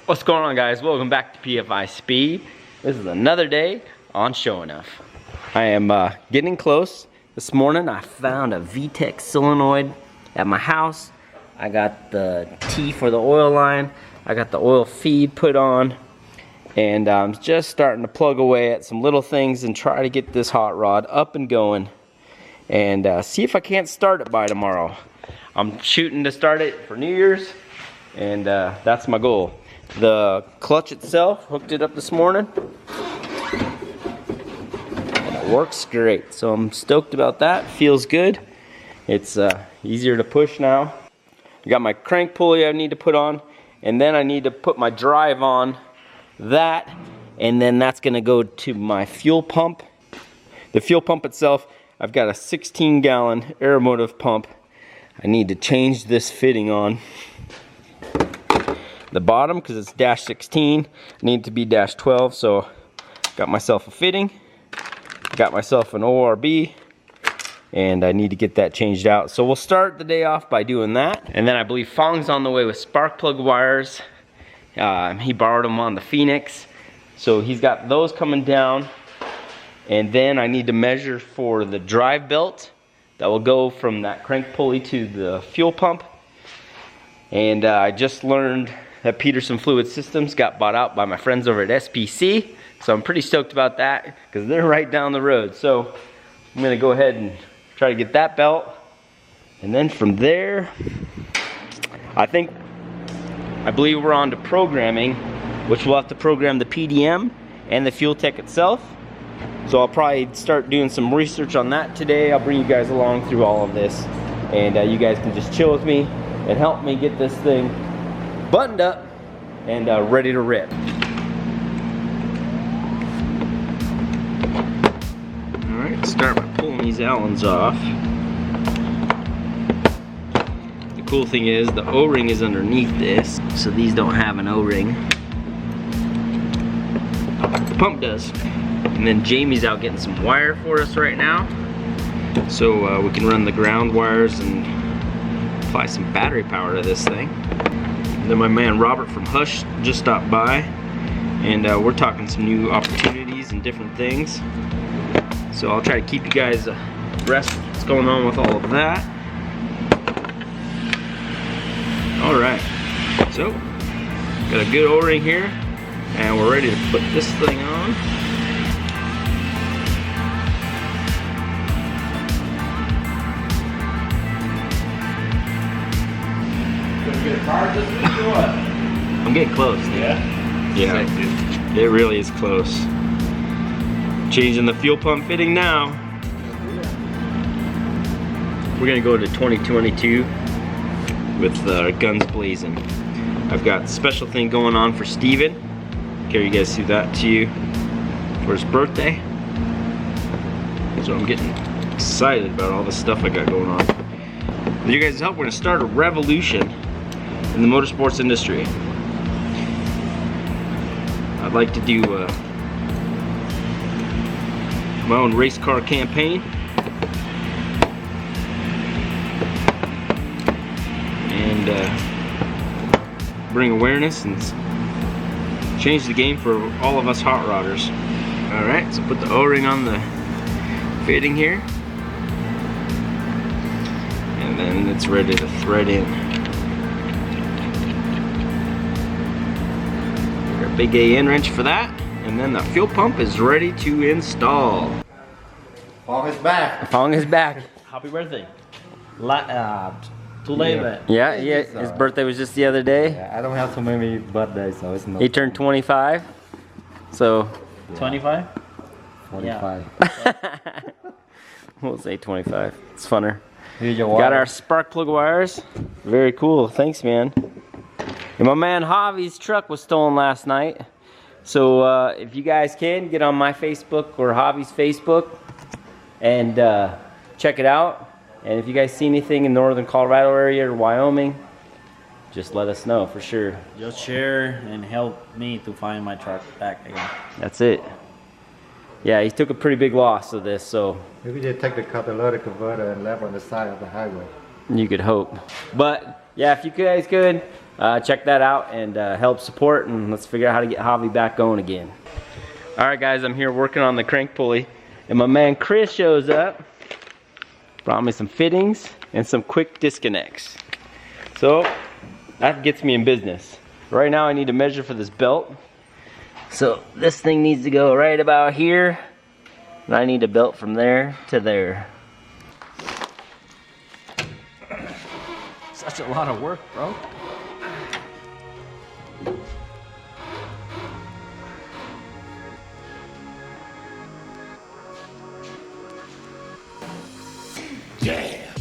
What's going on, guys? Welcome back to Pfispeed. This is another day on Sho'nuff. I am getting close. This morning I found a VTEC solenoid at my house. I got the T for the oil line. I got the oil feed put on. And I'm just starting to plug away at some little things and try to get this hot rod up and going. And see if I can't start it by tomorrow. I'm shooting to start it for New Year's. And that's my goal. The clutch itself, hooked it up this morning. And it works great. So I'm stoked about that. Feels good. It's easier to push now. I got my crank pulley I need to put on. And then I need to put my drive on that. And then that's going to go to my fuel pump. The fuel pump itself, I've got a 16-gallon aeromotive pump. I need to change this fitting on. The bottom, because it's dash 16, need to be dash 12, so got myself a fitting, got myself an ORB, and I need to get that changed out. So we'll start the day off by doing that, and then I believe Fong's on the way with spark plug wires. He borrowed them on the Phoenix, so he's got those coming down, and then I need to measure for the drive belt that will go from that crank pulley to the fuel pump. And I just learned that Peterson Fluid Systems got bought out by my friends over at SPC. So I'm pretty stoked about that because they're right down the road. So I'm gonna go ahead and try to get that belt. And then from there, I believe we're on to programming, which we'll have to program the PDM and the FuelTech itself. So I'll probably start doing some research on that today. I'll bring you guys along through all of this. And you guys can just chill with me and help me get this thing buttoned up and ready to rip. Alright, start by pulling these Allens off. The cool thing is the O-ring is underneath this, so these don't have an O-ring. The pump does. And then Jamie's out getting some wire for us right now, so we can run the ground wires and apply some battery power to this thing. Then my man Robert from Hush just stopped by, and we're talking some new opportunities and different things. So I'll try to keep you guys abreast of what's going on with all of that. Alright, so got a good O-ring here, and we're ready to put this thing on. I'm getting close. Yeah, it really is close. Changing the fuel pump fitting now. We're gonna go to 2022 with guns blazing. I've got a special thing going on for Steven. Carry you guys through that to you for his birthday. So I'm getting excited about all the stuff I got going on. With you guys' help, we're gonna start a revolution in the motorsports industry. I'd like to do my own race car campaign and bring awareness and change the game for all of us hot rodders. Alright, so put the O-ring on the fitting here, and then it's ready to thread in. Big A-N wrench for that, and then the fuel pump is ready to install. Fong is back. Fong is back. Happy birthday. Too late, but yeah, his birthday was just the other day. Yeah, I don't have so many birthdays, so it's not. He turned 25, so 25? 45. Yeah. We'll say 25. It's funner. Here's your Got wire. our spark plug wires. Very cool. Thanks, man. And my man Javi's truck was stolen last night. So if you guys can, get on my Facebook or Javi's Facebook and check it out. And if you guys see anything in northern Colorado area or Wyoming, just let us know for sure. Just share and help me to find my truck back again. That's it. Yeah, he took a pretty big loss of this, so Maybe they take the catalytic converter and left on the side of the highway. you could hope. But yeah, if you guys could, check that out and help support, and let's figure out how to get Javi back going again. All right, guys, I'm here working on the crank pulley, and my man Chris shows up. Brought me some fittings and some quick disconnects. So that gets me in business. Right now I need to measure for this belt. So this thing needs to go right about here, and I need a belt from there to there. Such a lot of work, bro. Damn.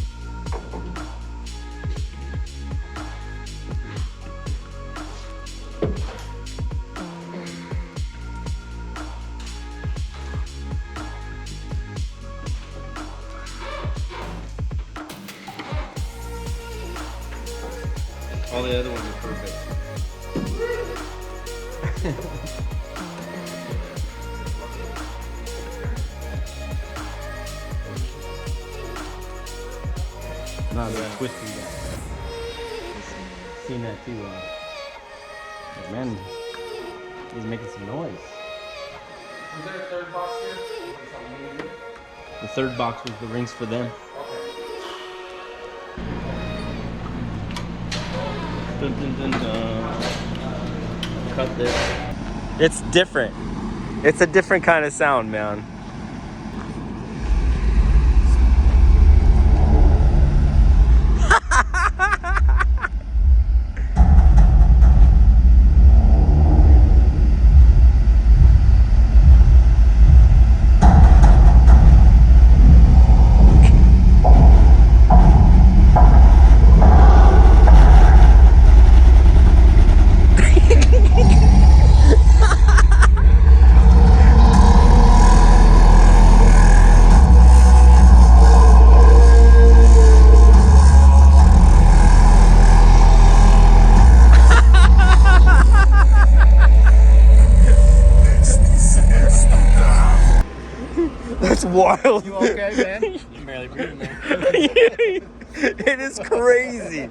All the other ones are perfect. Not that twisting that. Seen that too. But man, he's making some noise. Was there a third box here? The third box was the rings for them. Dun, dun, dun, dun. Cut this. It's different. It's a different kind of sound, man. That's wild. You okay, man? You barely breathing there. It is crazy.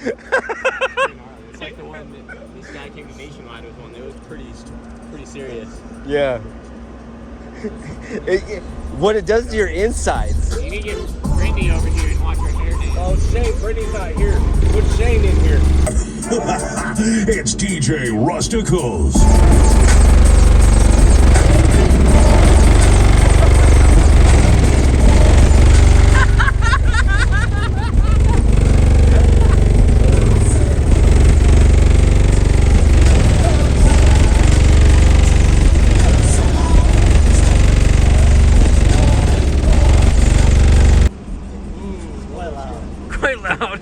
It's like the one that this guy came to Nationwide with one. It was pretty serious. Yeah. What it does to your insides. You need to get Brittany over here and watch her hair day. Oh, Shane, Brittany's not here. Put Shane in here. It's DJ Rusticles. Quite loud.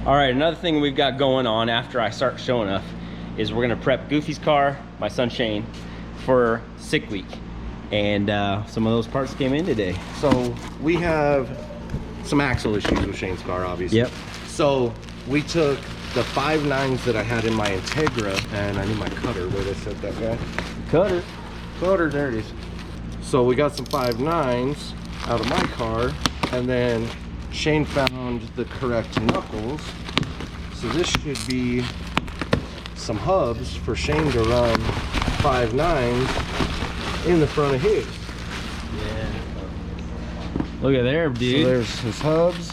All right, another thing we've got going on after I start Sho'nuff is we're gonna prep Goofy's car, my son Shane, for sick week. And some of those parts came in today. So we have some axle issues with Shane's car, obviously. Yep. So we took the 5.9s that I had in my Integra, and I need my cutter. Where did I set that guy? Cutter. Cutter, there it is. So we got some 5.9s out of my car, and then Shane found the correct knuckles. So this should be some hubs for Shane to run 5.9s in the front of his. Look at there, So dude. there's his hubs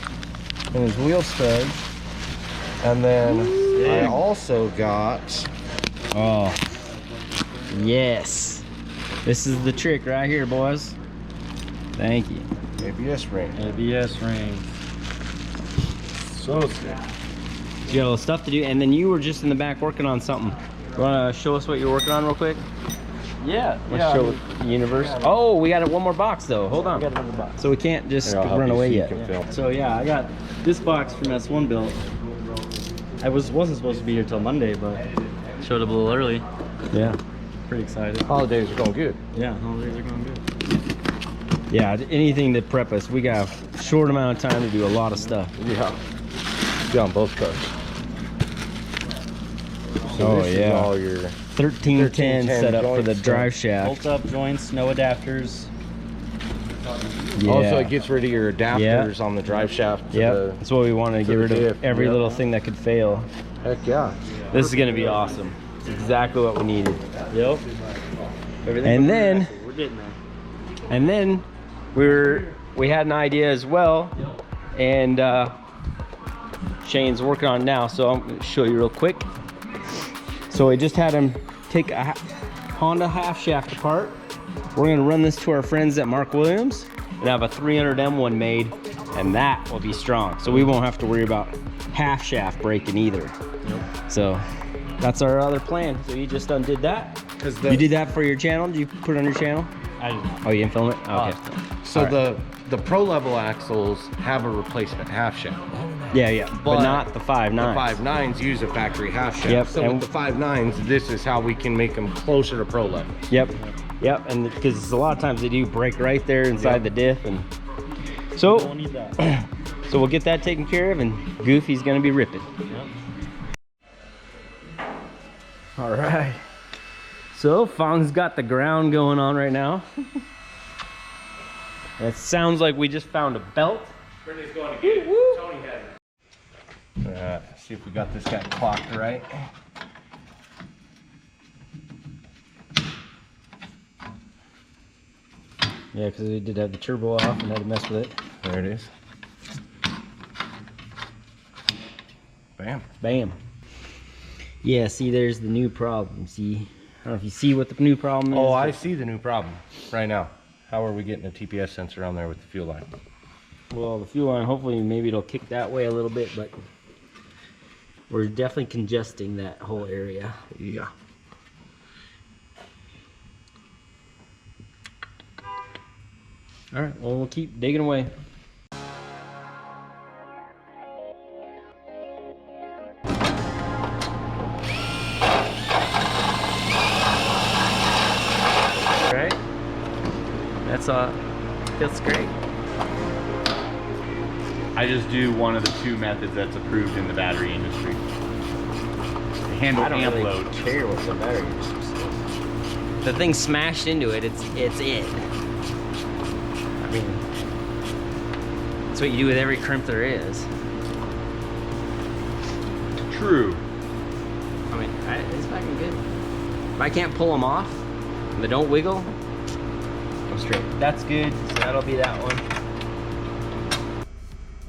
and his wheel studs. And then I also got, Oh, yes. This is the trick right here, boys. Thank you. ABS ring. ABS ring. So sick. You got a little stuff to do, and then you were just in the back working on something. You wanna show us what you're working on real quick? Yeah. Let's show the universe. Oh, we got one more box though. Hold on. We got another box. So we can't just Here, I'll help run you away so you yet. can film. So yeah, I got this box from S1 built. I wasn't supposed to be here till Monday, but showed up a little early. Yeah. Pretty excited. Holidays are going good. Yeah, holidays are going good. Yeah, anything to prep us. We got a short amount of time to do a lot of stuff. Yeah. Be on both cars. So Oh, this is yeah. all your 1310 1310 set up for the joints, drive shaft. Bolt up joints, no adapters. Also, it gets rid of your adapters on the drive shaft. Yep, that's what we wanted to get rid of. Every little thing that could fail. Heck yeah. This is gonna be awesome. It's exactly what we needed. Yep. And then, we're getting there. and then we had an idea as well, and Shane's working on it now, so I'm gonna show you real quick. So we just had him take a Honda half shaft apart. We're gonna run this to our friends at Mark Williams and have a 300M one made, and that will be strong. So we won't have to worry about half shaft breaking either. So that's our other plan. So you just undid that. You did that for your channel? Did you put it on your channel? I did not. Oh, you didn't film it? Okay. So the pro level axles have a replacement half shaft. Yeah, but not the 5.9. The 5.9s use a factory half shaft. Yep, So with the 5.9s, this is how we can make them closer to pro level. Yep, and because a lot of times they do break right there inside the diff, and so Don't need that. so we'll get that taken care of, and Goofy's gonna be ripping. Yep. All right. So Fong's got the ground going on right now. It sounds like we just found a belt. Brittany's going to get it. Tony has it. See if we got this guy clocked right. Yeah, because we did have the turbo off and had to mess with it. There it is. Bam. Bam. Yeah, see, there's the new problem. See, I don't know if you see what the new problem is. Oh, I see the new problem right now. How are we getting a TPS sensor on there with the fuel line? Well, the fuel line, hopefully maybe it'll kick that way a little bit, but we're definitely congesting that whole area. Yeah. All right, well, we'll keep digging away. Right? That's feels great. I just do one of the two methods that's approved in the battery industry. Handle I don't amp really load. care what the battery is. The thing smashed into it, it's it. I mean, that's what you do with every crimp there is. True. I mean, it's fucking good. If I can't pull them off, and they don't wiggle, go straight. That's good, so that'll be that one.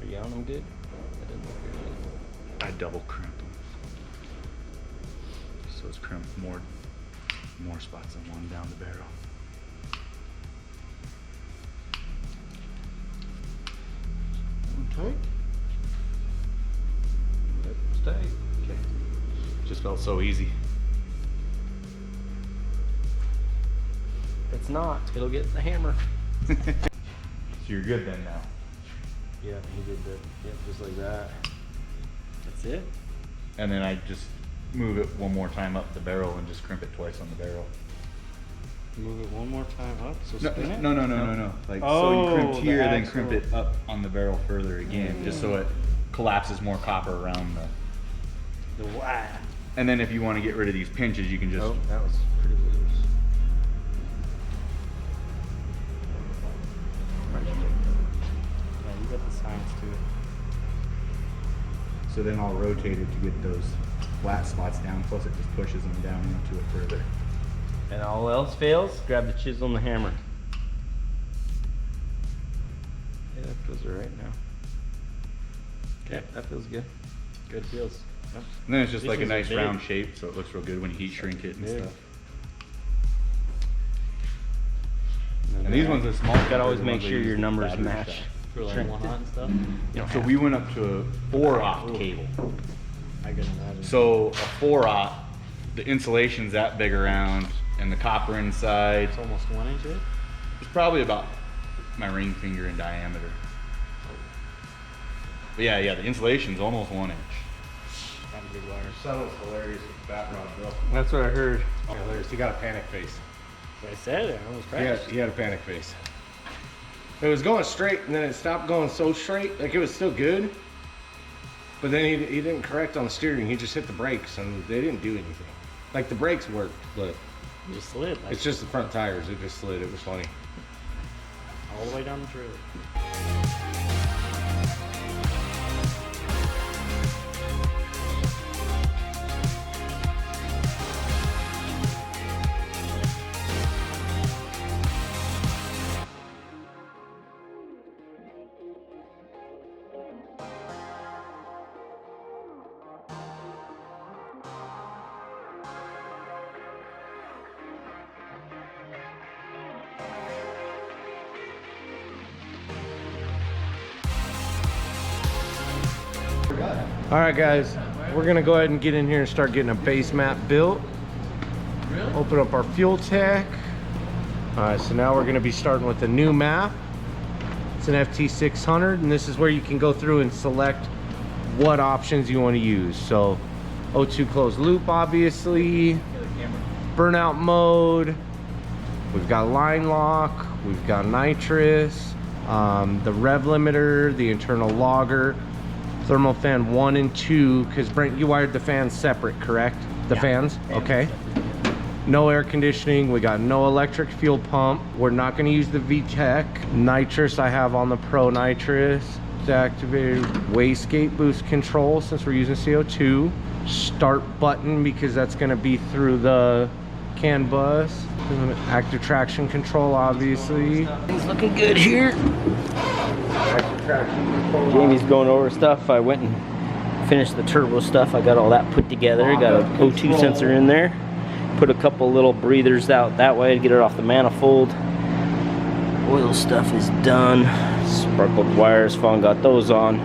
Are you on them good? That doesn't look good. I double crimp them. So it's crimped more spots than one down the barrel. Okay. Stay. Okay. Just felt so easy. If it's not, it'll get the hammer. So you're good then now. Yeah, he did that. Yep, just like that. That's it? And then I just move it one more time up the barrel and just crimp it twice on the barrel. Move it one more time up, so No, spin it? no. Like, so Oh, you crimped the here, then axle. crimp it up on the barrel further again, just so it collapses more copper around the. The wire. And then if you want to get rid of these pinches, you can just. Oh, that was pretty loose. Yeah, you got the science to it. So then I'll rotate it to get those flat spots down, plus it just pushes them down into it further. And all else fails, grab the chisel and the hammer. Yeah, that feels right now. Okay, that feels good. Good feels. Yep. And then it's just These like a ones are nice big. round shape, so it looks real good when you heat shrink it and Big. stuff. And these ones are small. Gotta always make sure your numbers match. For like one hot and stuff. So we went up to a 4-aught cable. I can imagine. So a 4-aught, the insulation's that big around, and the copper inside It's almost 1 inch, right? is probably about my ring finger in diameter. But yeah, the insulation's almost 1 inch. Kind of big wire. Settle's hilarious with the bat rod, bro. That's what I heard. Hilarious. He got a panic face. I said it, I almost He crashed. had a panic face. It was going straight, and then it stopped going so straight. Like, it was still good. But then he didn't correct on the steering. He just hit the brakes, and they didn't do anything. Like, the brakes worked, but Just slid. Like, it's just the front tires. It just slid. It was funny. all the way down the trailer. All right, guys, we're gonna go ahead and get in here and start getting a base map built. Open up our FuelTech. All right, so now we're gonna be starting with a new map. It's an FT600, and this is where you can go through and select what options you want to use. So O2 closed loop, obviously, burnout mode, we've got line lock, we've got nitrous, the rev limiter, the internal logger, thermal fan 1 and 2, because Brent, you wired the fans separate, correct? The fans? Okay. No air conditioning, we got no electric fuel pump. We're not gonna use the VTEC. Nitrous I have on the Pro Nitrous. Activated wastegate boost control since we're using CO2. Start button because that's gonna be through the CAN bus. Active traction control, obviously. Things looking good here. Active traction control. Jamie's going over stuff. I went and finished the turbo stuff. I got all that put together. Got an O2 sensor in there. Put a couple little breathers out that way to get it off the manifold. Oil stuff is done. Sparkled wires, Fawn got those on.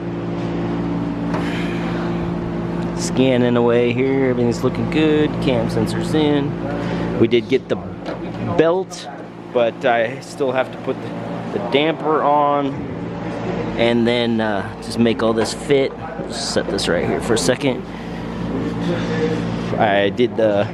Scanning away here, everything's looking good. Cam sensors in. We did get the belt, but I still have to put the damper on and then just make all this fit. Just set this right here for a second. I did the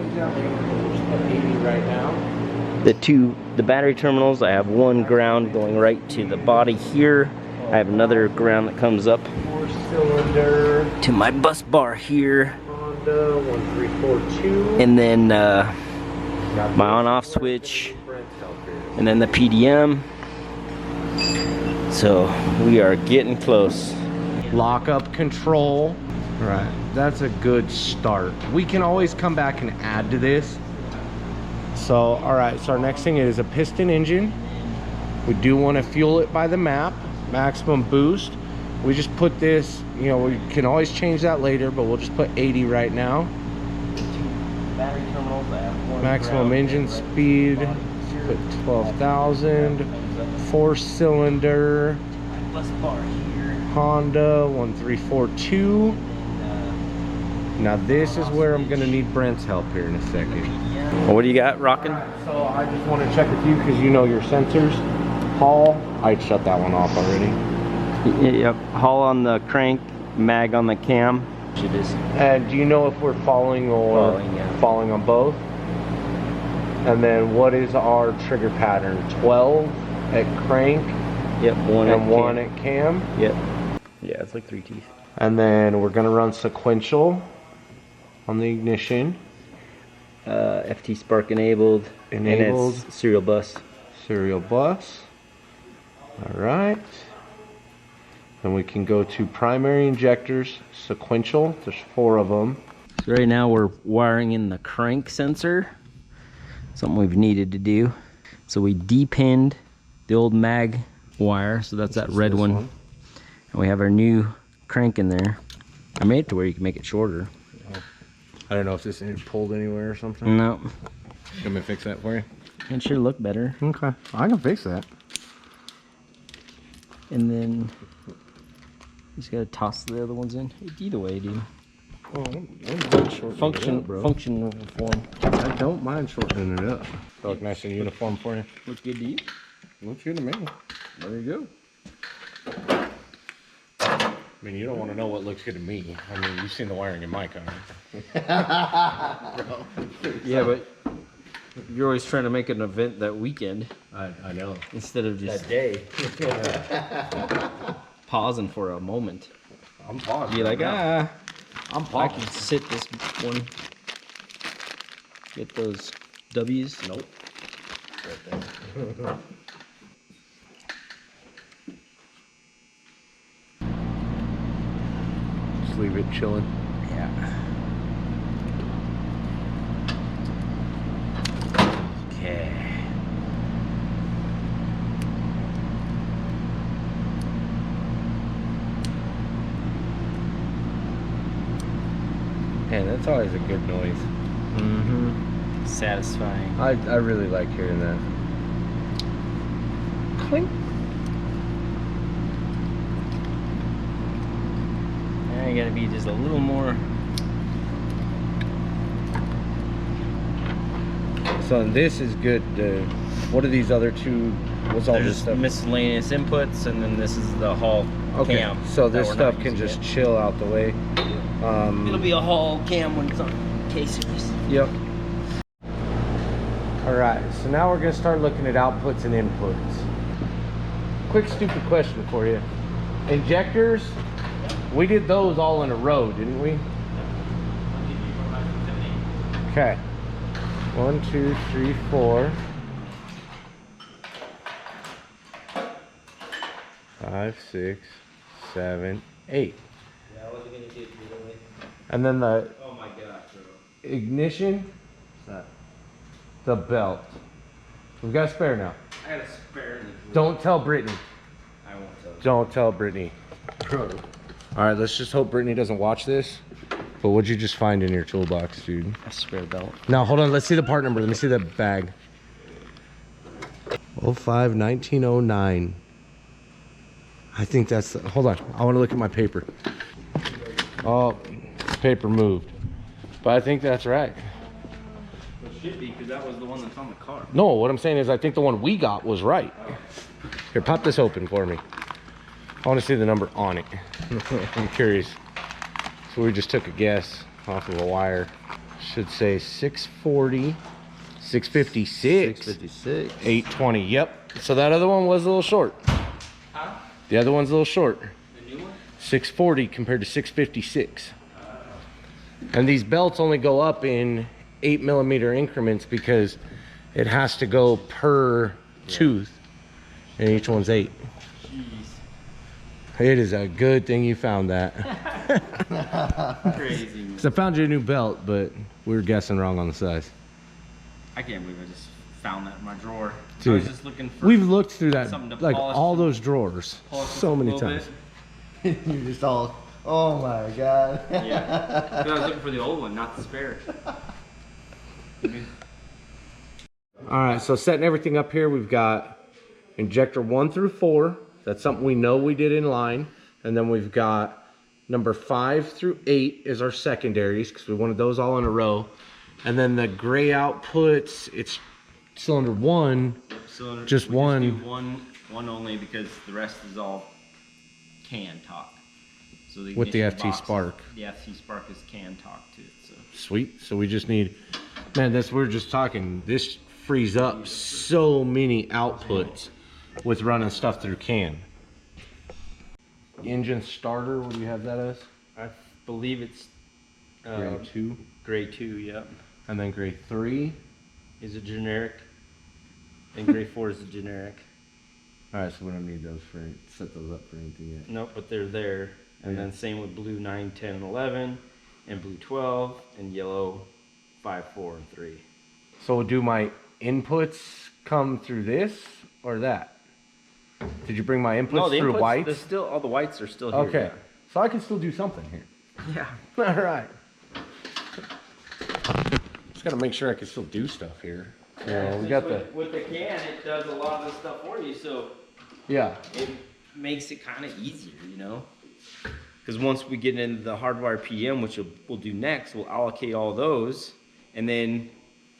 battery terminals. I have one ground going right to the body here. I have another ground that comes up 4-cylinder to my bus bar here. Honda 1342. And then my on-off switch, and then the PDM. So we are getting close. Lock-up control. All right, that's a good start. We can always come back and add to this. So, all right, so our next thing is a piston engine. We do want to fuel it by the map, maximum boost. We just put this, you know, we can always change that later, but we'll just put 80 right now. Battery terminals, I have one Maximum engine speed, put 12,000. 4-cylinder bus bar here. Honda 1342. Now this is where I'm gonna need Brent's help here in a second. Well, what do you got rocking? So I just want to check with you because you know your sensors. Hall, I'd shut that one off already. Yep, Hall on the crank, mag on the cam. It is. And do you know if we're falling or falling on both? And then what is our trigger pattern? 12 at crank. Yep, one at cam. Yep. Yeah, it's like 3 teeth. And then we're gonna run sequential on the ignition. FT spark enabled. And it's serial bus. Serial bus. All right. Then we can go to primary injectors, sequential. There's 4 of them. So right now we're wiring in the crank sensor. Something we've needed to do. So we depinned the old mag wire. So that's that red one. And we have our new crank in there. I made it to where you can make it shorter. I don't know if this pulled anywhere or something. No. You want me to fix that for you? It should look better. Okay, I can fix that. And then you just gotta toss the other ones in. Either way, dude. Function form. I don't mind shortening it up. Look nice and uniform for you. Looks good to you. Looks good to me. There you go. I mean, you don't want to know what looks good to me. I mean, you've seen the wiring in my car. Yeah, but you're always trying to make an event that weekend I know. instead of just That day. pausing for a moment. I'm paused. Be like, I'm I paused. can sit this one. Get those W's. Nope. leave it chilling. Yeah. Okay. Man, that's always a good noise. Mm-hmm. Satisfying. I really like hearing that. Clink. Now you gotta be just a little more. So this is good. What are these other two? What's all this There's stuff? miscellaneous inputs, and then this is the Hall Okay, cam. so that this we're stuff not can using just yet. chill out the way. It'll be a Hall cam when it's on K-Series. Yep. All right, so now we're gonna start looking at outputs and inputs. Quick stupid question for you. Injectors, we did those all in a row, didn't we? Okay. 1, 2, 3, 4. 5, 6, 7, 8. Yeah, I wasn't gonna do it the other way. And then the Oh my gosh, bro. ignition, the belt. We've got a spare now. I got a spare in the drawer. Don't tell Brittany. I won't tell you. Don't tell Brittany. All right, let's just hope Brittany doesn't watch this. But what'd you just find in your toolbox, dude? A spare belt. Now, hold on. Let's see the part number. Let me see the bag. 05 1909. I think that's the, hold on. I want to look at my paper. Oh, paper moved. But I think that's right. It should be, because that was the one that's on the car. No, what I'm saying is I think the one we got was right. Here, pop this open for me. I want to see the number on it. I'm curious. So we just took a guess off of a wire. Should say 640, 656, 656. 820. Yep. So that other one was a little short. Huh? The other one's a little short. The new one? 640 compared to 656. And these belts only go up in 8mm increments because it has to go per tooth, and each one's 8. Jeez. It is a good thing you found that. Crazy. Man. So I found you a new belt, but we were guessing wrong on the size. I can't believe I just found that in my drawer. I Dude, was just looking for we've looked through that, something to like polish all the- those drawers, polish so a many little times. bit. You're just all, oh my god. Yeah. 'Cause I was looking for the old one, not the spare. All right, so setting everything up here, we've got injector 1 through 4. That's something we know we did in line. And then we've got number 5 through 8 is our secondaries, because we wanted those all in a row. And then the gray outputs, it's cylinder 1. Cylinder, Just we one. do one only, because the rest is all can talk. So the With the ignition FT box- Spark. The FT Spark is can talk to it. So Sweet. So we just need, man, that's, we're just talking, this frees up so many outputs with running stuff through CAN. Engine starter, what do you have that as? I believe it's Grade 2. grade 2. Yep. And then grade 3. Is a generic, and grade 4 is a generic. All right, so we don't need those for, set those up for anything yet. Nope, but they're there. And Yeah. then same with blue 9, 10, and 11, and blue 12, and yellow 5, 4, and 3. So do my inputs come through this or that? Did you bring my inputs the through inputs, whites? Still, all the whites are still here. Okay, so I can still do something here. Yeah. All right. Just gotta make sure I can still do stuff here. Yeah, we got the, with the can, it does a lot of the stuff for you, so yeah. it makes it kind of easier, you know? Because once we get into the hardwire PM, which we'll do next, we'll allocate all those, and then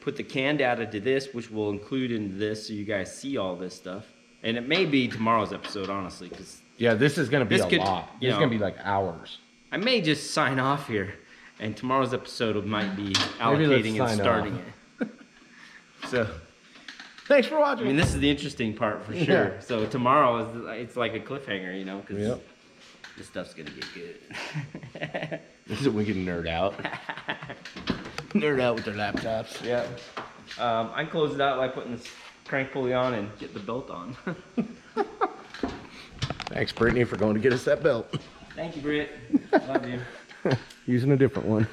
put the can data to this, which we'll include into this, so you guys see all this stuff. And it may be tomorrow's episode, honestly, because Yeah, this is gonna be This a could, lot. you This is know, gonna be like hours. I may just sign off here, and tomorrow's episode might be Maybe let's allocating and sign starting it. So, Thanks for I watching. mean, this is the interesting part for sure. Yeah. So tomorrow is it's like a cliffhanger, you know, because Yep. this stuff's gonna get good. This is when we can nerd out. Nerd out with their laptops. Yeah. I close it out by putting this crank pulley on and get the belt on. Thanks, Brittany, for going to get us that belt. Thank you, Britt. Love you. Using a different one.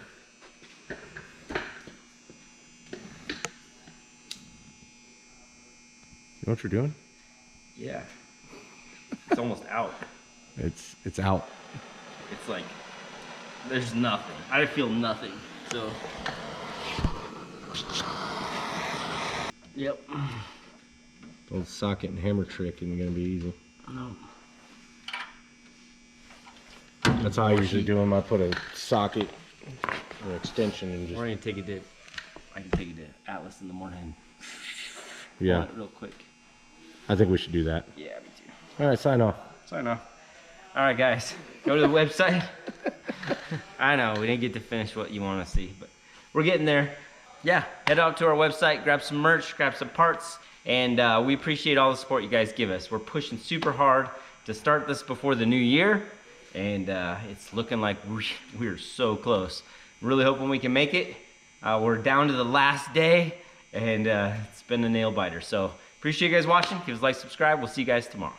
You know what you're doing? Yeah. It's almost out. It's out. It's like, there's nothing. I feel nothing, so. Yep. Old socket and hammer trick isn't gonna be easy. No. That's how I usually do them. I put a socket or extension and just. We're gonna take it to, I can take it to Atlas in the morning. Yeah. Pull it real quick. I think we should do that. Yeah, me too. All right, sign off. Sign off. All right, guys, go to the website. I know we didn't get to finish what you want to see, but we're getting there. Yeah, head out to our website, grab some merch, grab some parts, and we appreciate all the support you guys give us. We're pushing super hard to start this before the new year, and it's looking like we're so close. Really hoping we can make it. We're down to the last day, and it's been a nail biter. So appreciate you guys watching. Give us a like, subscribe. We'll see you guys tomorrow.